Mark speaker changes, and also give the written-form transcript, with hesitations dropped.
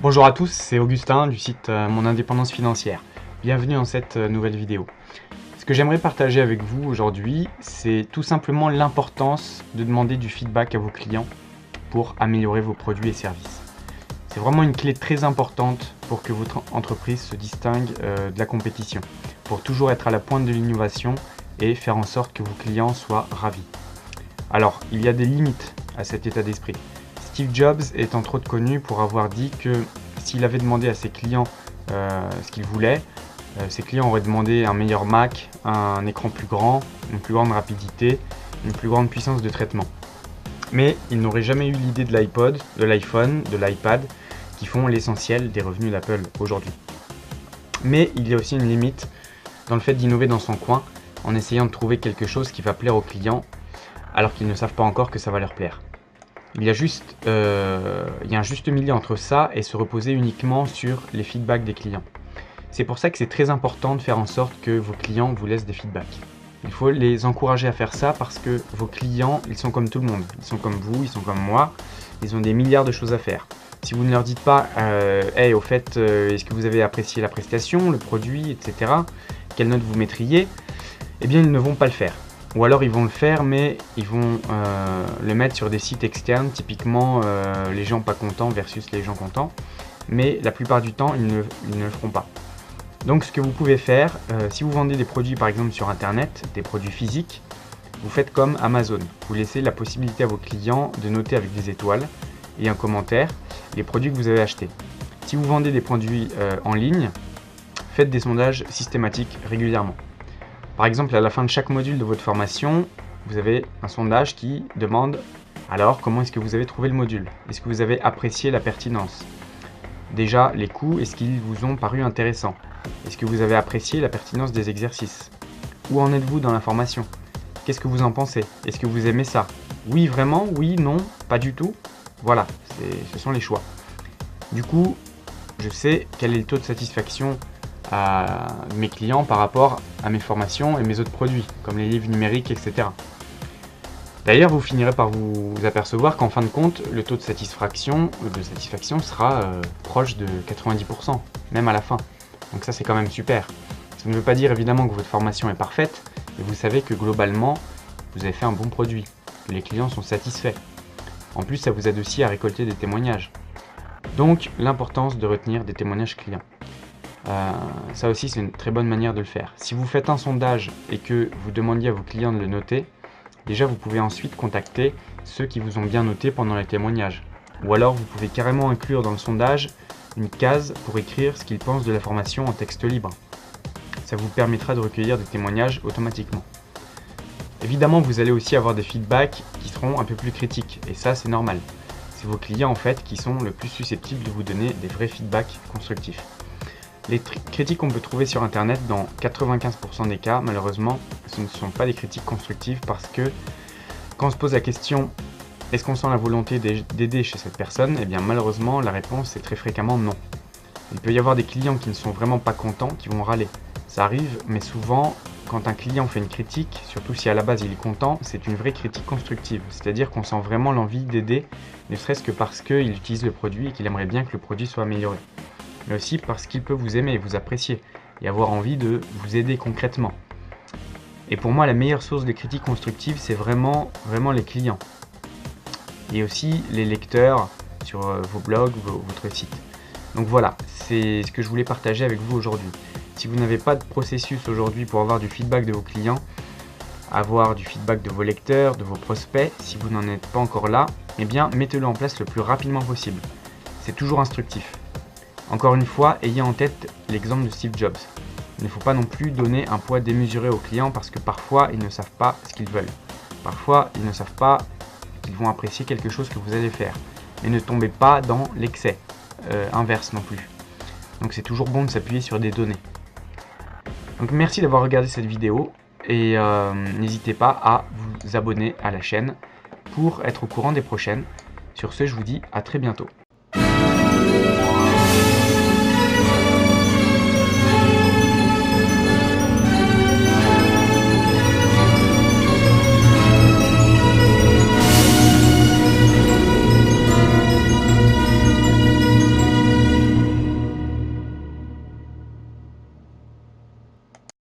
Speaker 1: Bonjour à tous, c'est Augustin du site Mon Indépendance Financière. Bienvenue dans cette nouvelle vidéo. Ce que j'aimerais partager avec vous aujourd'hui, c'est tout simplement l'importance de demander du feedback à vos clients pour améliorer vos produits et services. C'est vraiment une clé très importante pour que votre entreprise se distingue de la compétition, pour toujours être à la pointe de l'innovation et faire en sorte que vos clients soient ravis. Alors, il y a des limites à cet état d'esprit. Steve Jobs est entre autres connu pour avoir dit que s'il avait demandé à ses clients ce qu'ils voulaient, ses clients auraient demandé un meilleur Mac, un écran plus grand, une plus grande rapidité, une plus grande puissance de traitement. Mais ils n'auraient jamais eu l'idée de l'iPod, de l'iPhone, de l'iPad, qui font l'essentiel des revenus d'Apple aujourd'hui. Mais il y a aussi une limite dans le fait d'innover dans son coin, en essayant de trouver quelque chose qui va plaire aux clients, alors qu'ils ne savent pas encore que ça va leur plaire. Il y a un juste milieu entre ça et se reposer uniquement sur les feedbacks des clients. C'est pour ça que c'est très important de faire en sorte que vos clients vous laissent des feedbacks. Il faut les encourager à faire ça parce que vos clients, ils sont comme tout le monde. Ils sont comme vous, ils sont comme moi. Ils ont des milliards de choses à faire. Si vous ne leur dites pas hey, au fait, est-ce que vous avez apprécié la prestation, le produit, etc. Quelle note vous mettriez? Eh bien, ils ne vont pas le faire. Ou alors ils vont le faire, mais ils vont le mettre sur des sites externes, typiquement les gens pas contents versus les gens contents. Mais la plupart du temps, ils ne le feront pas. Donc ce que vous pouvez faire, si vous vendez des produits par exemple sur Internet, des produits physiques, vous faites comme Amazon. Vous laissez la possibilité à vos clients de noter avec des étoiles et un commentaire les produits que vous avez achetés. Si vous vendez des produits en ligne, faites des sondages systématiques régulièrement. Par exemple, à la fin de chaque module de votre formation, vous avez un sondage qui demande alors comment est-ce que vous avez trouvé le module? Est-ce que vous avez apprécié la pertinence? Déjà, les coûts, est-ce qu'ils vous ont paru intéressants? Est-ce que vous avez apprécié la pertinence des exercices? Où en êtes-vous dans la formation? Qu'est-ce que vous en pensez? Est-ce que vous aimez ça? Oui, vraiment? Oui, non? Pas du tout? Voilà, ce sont les choix. Du coup, je sais quel est le taux de satisfaction à mes clients par rapport à mes formations et mes autres produits, comme les livres numériques, etc. D'ailleurs, vous finirez par vous apercevoir qu'en fin de compte, le taux de satisfaction sera proche de 90%, même à la fin. Donc ça, c'est quand même super. Ça ne veut pas dire évidemment que votre formation est parfaite, mais vous savez que globalement, vous avez fait un bon produit, que les clients sont satisfaits. En plus, ça vous aide aussi à récolter des témoignages. Donc, l'importance de retenir des témoignages clients. Ça aussi, c'est une très bonne manière de le faire. Si vous faites un sondage et que vous demandiez à vos clients de le noter, déjà vous pouvez ensuite contacter ceux qui vous ont bien noté pendant les témoignages. Ou alors vous pouvez carrément inclure dans le sondage une case pour écrire ce qu'ils pensent de la formation en texte libre. Ça vous permettra de recueillir des témoignages automatiquement. Évidemment, vous allez aussi avoir des feedbacks qui seront un peu plus critiques, et ça c'est normal. C'est vos clients en fait qui sont le plus susceptibles de vous donner des vrais feedbacks constructifs. Les critiques qu'on peut trouver sur internet, dans 95% des cas, malheureusement, ce ne sont pas des critiques constructives parce que quand on se pose la question est-ce qu'on sent la volonté d'aider chez cette personne, eh bien malheureusement la réponse est très fréquemment non. Il peut y avoir des clients qui ne sont vraiment pas contents, qui vont râler. Ça arrive, mais souvent quand un client fait une critique, surtout si à la base il est content, c'est une vraie critique constructive. C'est-à-dire qu'on sent vraiment l'envie d'aider, ne serait-ce que parce qu'il utilise le produit et qu'il aimerait bien que le produit soit amélioré. Mais aussi parce qu'il peut vous aimer et vous apprécier, et avoir envie de vous aider concrètement. Et pour moi, la meilleure source de critique constructive, c'est vraiment les clients. Et aussi les lecteurs sur vos blogs, votre site. Donc voilà, c'est ce que je voulais partager avec vous aujourd'hui. Si vous n'avez pas de processus aujourd'hui pour avoir du feedback de vos clients, avoir du feedback de vos lecteurs, de vos prospects, si vous n'en êtes pas encore là, eh bien mettez-le en place le plus rapidement possible. C'est toujours instructif. Encore une fois, ayez en tête l'exemple de Steve Jobs. Il ne faut pas non plus donner un poids démesuré aux clients parce que parfois ils ne savent pas ce qu'ils veulent. Parfois ils ne savent pas qu'ils vont apprécier quelque chose que vous allez faire. Mais ne tombez pas dans l'excès inverse non plus. Donc c'est toujours bon de s'appuyer sur des données. Donc merci d'avoir regardé cette vidéo et n'hésitez pas à vous abonner à la chaîne pour être au courant des prochaines. Sur ce, je vous dis à très bientôt.